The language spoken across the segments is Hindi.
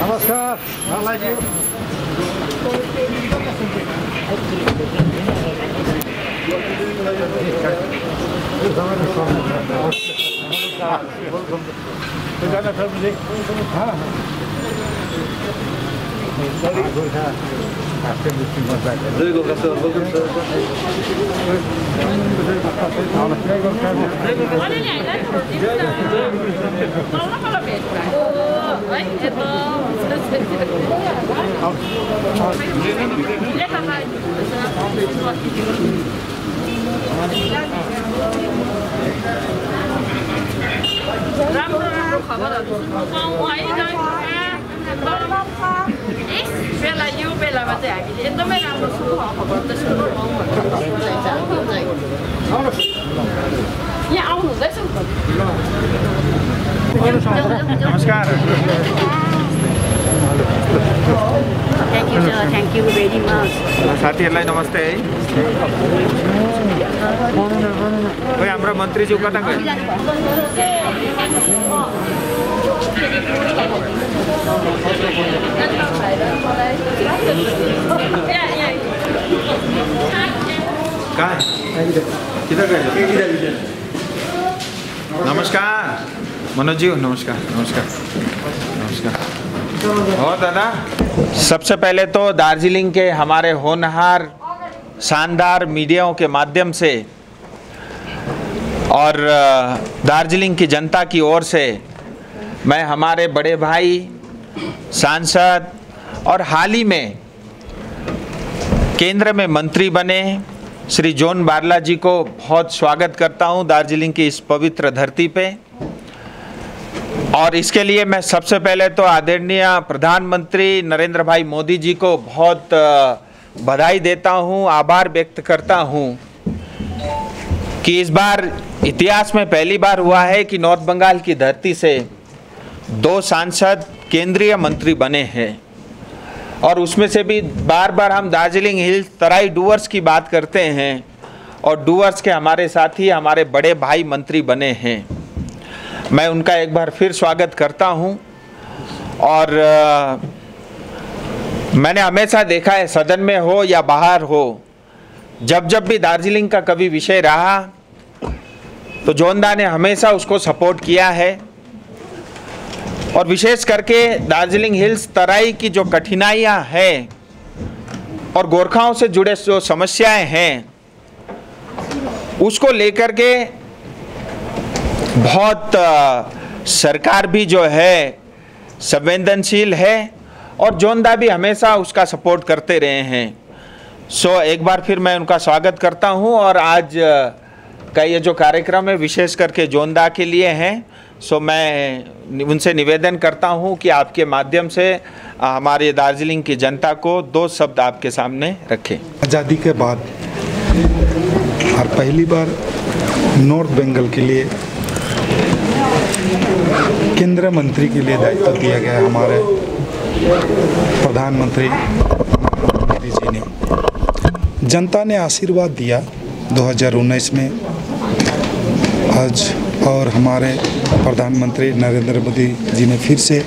नमस्कार। राम्रो खबरहरू सुन्नु पाऊँ है। बेला यो बेलामा चाहिँ हामीले एकदमै राम्रो सुख खबर त सुन्नु पाऊँ भन्ने यहाँ आउनु हुँदैछ। नमस्कार। Thank you very much. साथीहरूलाई नमस्ते है। खोइ हाम्रो मन्त्रीज्यू कता गयो? कहाँ? किधर गए? नमस्कार मनोज जी। नमस्कार नमस्कार नमस्कार। और दादा, सबसे पहले तो दार्जिलिंग के हमारे होनहार शानदार मीडियाओं के माध्यम से और दार्जिलिंग की जनता की ओर से मैं हमारे बड़े भाई सांसद और हाल ही में केंद्र में मंत्री बने श्री जोन बारला जी को बहुत स्वागत करता हूं दार्जिलिंग की इस पवित्र धरती पे। और इसके लिए मैं सबसे पहले तो आदरणीय प्रधानमंत्री नरेंद्र भाई मोदी जी को बहुत बधाई देता हूं, आभार व्यक्त करता हूं कि इस बार इतिहास में पहली बार हुआ है कि नॉर्थ बंगाल की धरती से 2 सांसद केंद्रीय मंत्री बने हैं। और उसमें से भी बार बार हम दार्जिलिंग हिल्स तराई डूवर्स की बात करते हैं और डूवर्स के हमारे साथी हमारे बड़े भाई मंत्री बने हैं। मैं उनका एक बार फिर स्वागत करता हूं। और मैंने हमेशा देखा है, सदन में हो या बाहर हो, जब जब भी दार्जिलिंग का कभी विषय रहा तो जोनदा ने हमेशा उसको सपोर्ट किया है। और विशेष करके दार्जिलिंग हिल्स तराई की जो कठिनाइयां हैं और गोरखाओं से जुड़े जो समस्याएं हैं उसको लेकर के बहुत सरकार भी जो है संवेदनशील है और जोनदा भी हमेशा उसका सपोर्ट करते रहे हैं। सो एक बार फिर मैं उनका स्वागत करता हूं। और आज का ये जो कार्यक्रम है विशेष करके जोनदा के लिए हैं। सो मैं उनसे निवेदन करता हूं कि आपके माध्यम से हमारे दार्जिलिंग की जनता को 2 शब्द आपके सामने रखें। आज़ादी के बाद और पहली बार नॉर्थ बंगाल के लिए केंद्रीय मंत्री के लिए दायित्व दिया गया है हमारे प्रधानमंत्री मोदी जी ने। जनता ने आशीर्वाद दिया 2019 में आज, और हमारे प्रधानमंत्री नरेंद्र मोदी जी ने फिर से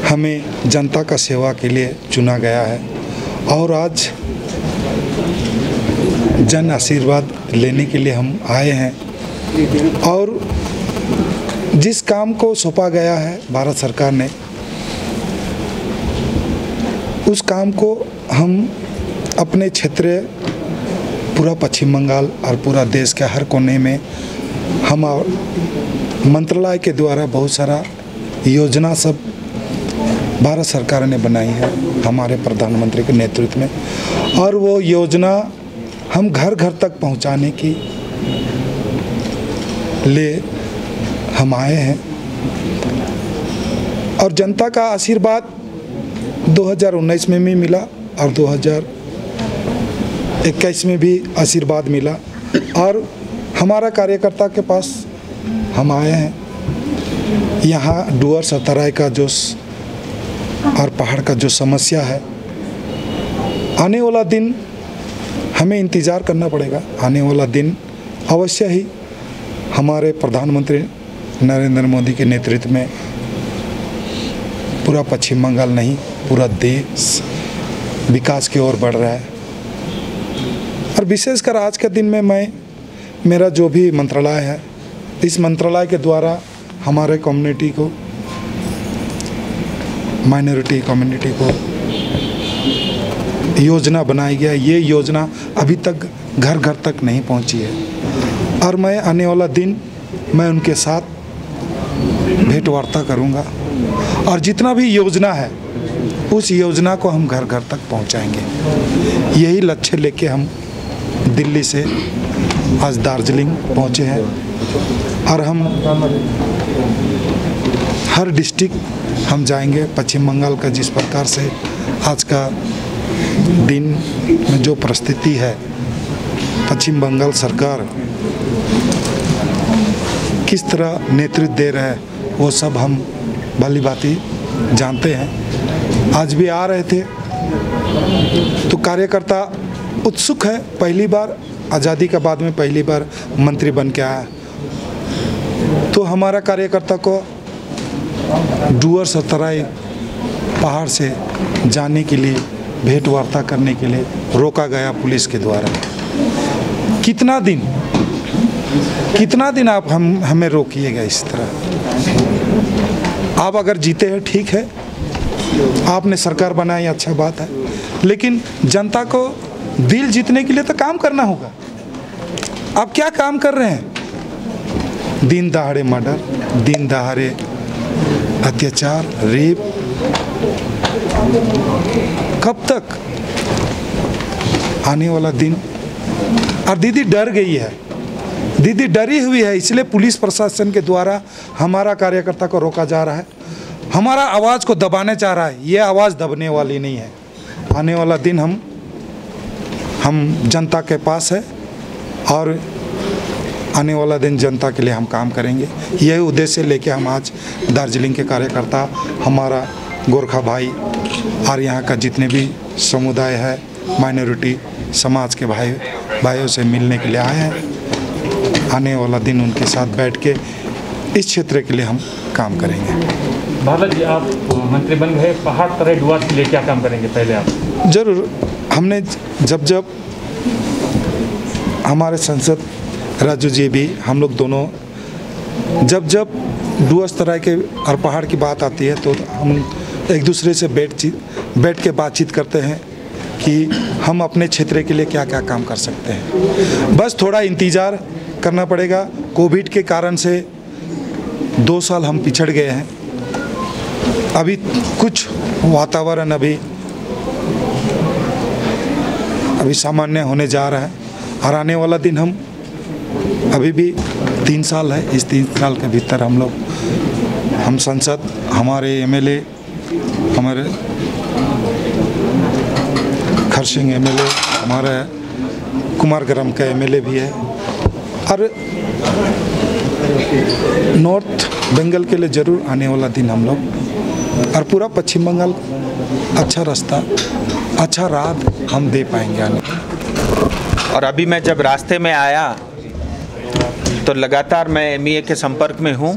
हमें जनता का सेवा के लिए चुना गया है। और आज जन आशीर्वाद लेने के लिए हम आए हैं। और जिस काम को सौंपा गया है भारत सरकार ने, उस काम को हम अपने क्षेत्र पूरा पश्चिम बंगाल और पूरा देश के हर कोने में हम मंत्रालय के द्वारा बहुत सारा योजना सब भारत सरकार ने बनाई है हमारे प्रधानमंत्री के नेतृत्व में। और वो योजना हम घर घर तक पहुंचाने की लिए हम आए हैं। और जनता का आशीर्वाद 2019 में भी मिला और 2021 में भी आशीर्वाद मिला। और हमारा कार्यकर्ता के पास हम आए हैं। यहाँ डूवर्स और तराई का जो और पहाड़ का जो समस्या है, आने वाला दिन हमें इंतज़ार करना पड़ेगा। आने वाला दिन अवश्य ही हमारे प्रधानमंत्री नरेंद्र मोदी के नेतृत्व में पूरा पश्चिम बंगाल नहीं, पूरा देश विकास की ओर बढ़ रहा है। और विशेषकर आज के दिन में मेरा जो भी मंत्रालय है, इस मंत्रालय के द्वारा हमारे कम्युनिटी को, माइनॉरिटी कम्युनिटी को योजना बनाई गया। ये योजना अभी तक घर घर तक नहीं पहुंची है और मैं आने वाला दिन मैं उनके साथ भेंट वार्ता करूंगा और जितना भी योजना है उस योजना को हम घर घर तक पहुंचाएंगे। यही लक्ष्य लेके हम दिल्ली से आज दार्जिलिंग पहुंचे हैं और हम हर डिस्ट्रिक्ट हम जाएंगे। पश्चिम बंगाल का जिस प्रकार से आज का दिन में जो परिस्थिति है, पश्चिम बंगाल सरकार किस तरह नेतृत्व दे रहा है, वो सब हम भली भांति जानते हैं। आज भी आ रहे थे तो कार्यकर्ता उत्सुक है। पहली बार आज़ादी के बाद में पहली बार मंत्री बन के आया, तो हमारा कार्यकर्ता को डूअर सतराई पहाड़ से जाने के लिए, भेंट वार्ता करने के लिए रोका गया पुलिस के द्वारा। कितना दिन आप हमें रोकिएगा इस तरह? आप अगर जीते हैं ठीक है, आपने सरकार बनाई, अच्छा बात है, लेकिन जनता को दिल जीतने के लिए तो काम करना होगा। आप क्या काम कर रहे हैं? दिन दहाड़े मर्डर, दिन दहाड़े अत्याचार, रेप, कब तक? आने वाला दिन। और दीदी डर गई है, दीदी डरी हुई है, इसलिए पुलिस प्रशासन के द्वारा हमारा कार्यकर्ता को रोका जा रहा है, हमारा आवाज़ को दबाने चाह रहा है। ये आवाज़ दबने वाली नहीं है। आने वाला दिन हम जनता के पास है और आने वाला दिन जनता के लिए हम काम करेंगे। यही उद्देश्य लेके हम आज दार्जिलिंग के कार्यकर्ता, हमारा गोरखा भाई और यहाँ का जितने भी समुदाय है, माइनॉरिटी समाज के भाइयों से मिलने के लिए आए हैं। आने वाला दिन उनके साथ बैठ के इस क्षेत्र के लिए हम काम करेंगे। भारत जी, आप मंत्री बन गए, पहाड़ तरह डुआर के लिए क्या काम करेंगे पहले आप? जरूर। हमने जब हमारे सांसद राजू जी भी, हम लोग दोनों जब डुअर्स तरह के और पहाड़ की बात आती है तो हम एक दूसरे से बैठ के बातचीत करते हैं कि हम अपने क्षेत्र के लिए क्या क्या काम कर सकते हैं। बस थोड़ा इंतज़ार करना पड़ेगा। कोविड के कारण से 2 साल हम पिछड़ गए हैं। अभी कुछ वातावरण अभी सामान्य होने जा रहा है और आने वाला दिन हम अभी भी 3 साल है, इस 3 साल के भीतर हम संसद, हमारे एमएलए, हमारे खरसिंग एमएलए, हमारे कुमारग्राम का एमएलए भी है और नॉर्थ बंगाल के लिए जरूर आने वाला दिन हम लोग और पूरा पश्चिम बंगाल अच्छा रास्ता, अच्छा राह हम दे पाएंगे आने। और अभी मैं जब रास्ते में आया तो लगातार मैं एमईए के संपर्क में हूँ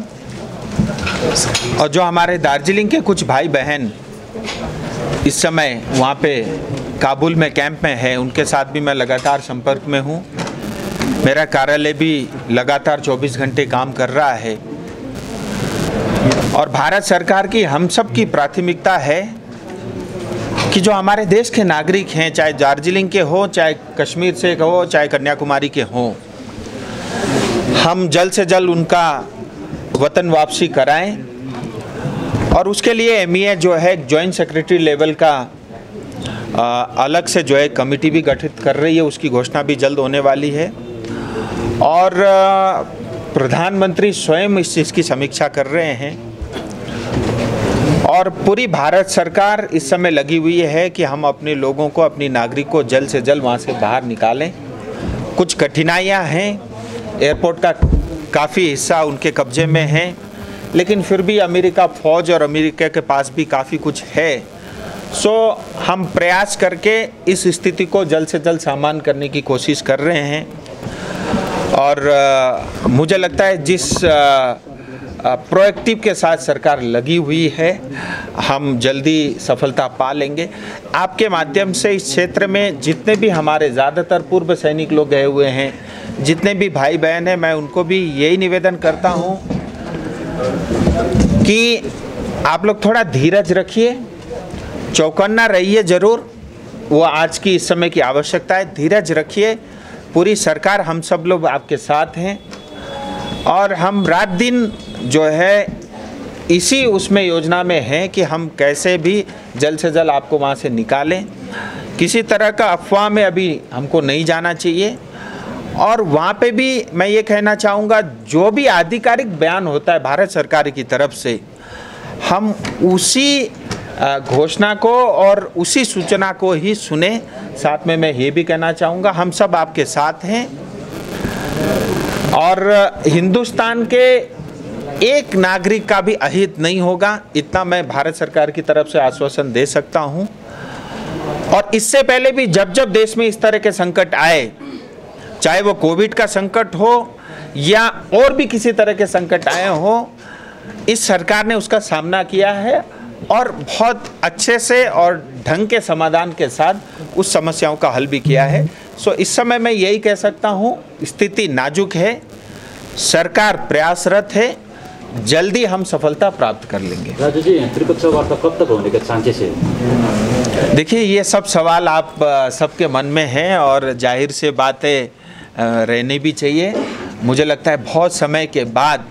और जो हमारे दार्जिलिंग के कुछ भाई बहन इस समय वहाँ पे काबुल में कैंप में है, उनके साथ भी मैं लगातार संपर्क में हूँ। मेरा कार्यालय भी लगातार 24 घंटे काम कर रहा है और भारत सरकार की हम सब की प्राथमिकता है कि जो हमारे देश के नागरिक हैं, चाहे दार्जिलिंग के हो, चाहे कश्मीर से हो, चाहे कन्याकुमारी के हों, हम जल्द से जल्द उनका वतन वापसी कराएं और उसके लिए एमईए जो है जॉइंट सेक्रेटरी लेवल का अलग से जो है कमेटी भी गठित कर रही है, उसकी घोषणा भी जल्द होने वाली है और प्रधानमंत्री स्वयं इस चीज़ की समीक्षा कर रहे हैं और पूरी भारत सरकार इस समय लगी हुई है कि हम अपने लोगों को, अपनी नागरिक को जल्द से जल्द वहाँ से बाहर निकालें। कुछ कठिनाइयाँ हैं, एयरपोर्ट का काफ़ी हिस्सा उनके कब्जे में है, लेकिन फिर भी अमेरिका फ़ौज और अमेरिका के पास भी काफ़ी कुछ है सो हम प्रयास करके इस स्थिति को जल्द से जल्द सामान्य करने की कोशिश कर रहे हैं और मुझे लगता है जिस प्रोएक्टिव के साथ सरकार लगी हुई है हम जल्दी सफलता पा लेंगे। आपके माध्यम से इस क्षेत्र में जितने भी हमारे ज़्यादातर पूर्व सैनिक लोग गए हुए हैं, जितने भी भाई बहन हैं, मैं उनको भी यही निवेदन करता हूं कि आप लोग थोड़ा धीरज रखिए, चौकन्ना रहिए ज़रूर, वो आज की इस समय की आवश्यकता है। धीरज रखिए, पूरी सरकार हम सब लोग आपके साथ हैं और हम रात दिन जो है इसी उसमें योजना में हैं कि हम कैसे भी जल्द से जल्द आपको वहाँ से निकालें। किसी तरह का अफवाह में अभी हमको नहीं जाना चाहिए और वहाँ पे भी मैं ये कहना चाहूँगा जो भी आधिकारिक बयान होता है भारत सरकार की तरफ से, हम उसी घोषणा को और उसी सूचना को ही सुने। साथ में मैं ये भी कहना चाहूँगा हम सब आपके साथ हैं और हिंदुस्तान के एक नागरिक का भी अहित नहीं होगा, इतना मैं भारत सरकार की तरफ से आश्वासन दे सकता हूं। और इससे पहले भी जब जब देश में इस तरह के संकट आए, चाहे वो कोविड का संकट हो या और भी किसी तरह के संकट आए हो, इस सरकार ने उसका सामना किया है और बहुत अच्छे से और ढंग के समाधान के साथ उस समस्याओं का हल भी किया है। सो इस समय मैं यही कह सकता हूँ, स्थिति नाजुक है, सरकार प्रयासरत है, जल्दी हम सफलता प्राप्त कर लेंगे। राजू जी, त्रिपक्षीय वार्ता कब तक होने के चांसेस है? देखिए, ये सब सवाल आप सबके मन में हैं और जाहिर से बातें रहनी भी चाहिए। मुझे लगता है बहुत समय के बाद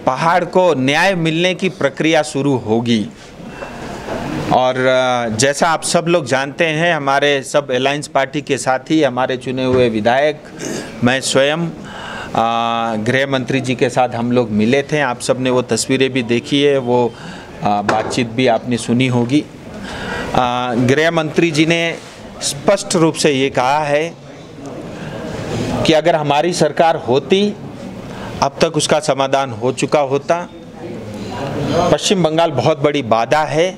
पहाड़ को न्याय मिलने की प्रक्रिया शुरू होगी और जैसा आप सब लोग जानते हैं, हमारे सब अलायंस पार्टी के साथी, हमारे चुने हुए विधायक, मैं स्वयं गृह मंत्री जी के साथ हम लोग मिले थे। आप सब ने वो तस्वीरें भी देखी है, वो बातचीत भी आपने सुनी होगी। गृह मंत्री जी ने स्पष्ट रूप से ये कहा है कि अगर हमारी सरकार होती अब तक उसका समाधान हो चुका होता। पश्चिम बंगाल बहुत बड़ी बाधा है,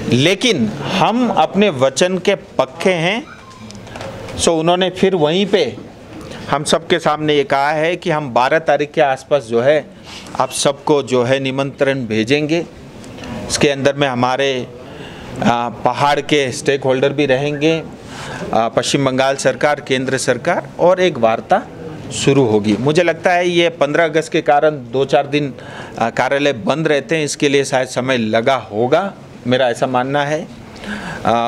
लेकिन हम अपने वचन के पक्के हैं। सो उन्होंने फिर वहीं पे हम सबके सामने ये कहा है कि हम 12 तारीख के आसपास जो है आप सबको जो है निमंत्रण भेजेंगे। इसके अंदर में हमारे पहाड़ के स्टेक होल्डर भी रहेंगे, पश्चिम बंगाल सरकार, केंद्र सरकार, और एक वार्ता शुरू होगी। मुझे लगता है ये 15 अगस्त के कारण 2-4 दिन कार्यालय बंद रहते हैं, इसके लिए शायद समय लगा होगा, मेरा ऐसा मानना है।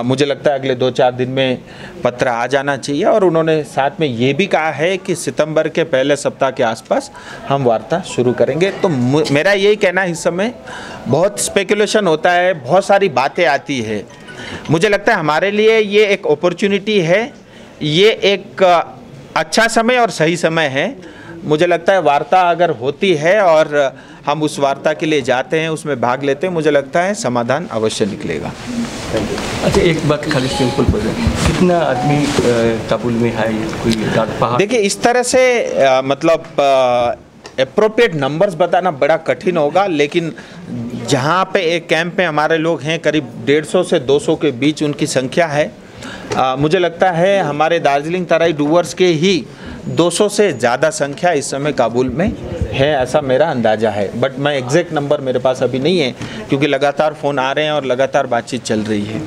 मुझे लगता है अगले 2-4 दिन में पत्र आ जाना चाहिए और उन्होंने साथ में ये भी कहा है कि सितंबर के पहले सप्ताह के आसपास हम वार्ता शुरू करेंगे। तो मेरा यही कहना है, इस समय बहुत स्पेकुलेशन होता है, बहुत सारी बातें आती है। मुझे लगता है हमारे लिए ये एक अपॉर्चुनिटी है, ये एक अच्छा समय और सही समय है। मुझे लगता है वार्ता अगर होती है और हम उस वार्ता के लिए जाते हैं, उसमें भाग लेते हैं, मुझे लगता है समाधान अवश्य निकलेगा। अच्छा, एक बात खाली सिंपल बोल रहे हैं, कितना आदमी काबुल में है? कोई पहाड़? देखिए, इस तरह से मतलब एप्रोप्रिएट नंबर्स बताना बड़ा कठिन होगा, लेकिन जहाँ पे एक कैंप में हमारे लोग हैं, करीब 150 से 200 के बीच उनकी संख्या है। मुझे लगता है हमारे दार्जिलिंग तराई डूवर्स के ही 200 से ज़्यादा संख्या इस समय काबुल में है, ऐसा मेरा अंदाज़ा है। बट मैं एग्जैक्ट नंबर मेरे पास अभी नहीं है, क्योंकि लगातार फ़ोन आ रहे हैं और लगातार बातचीत चल रही है।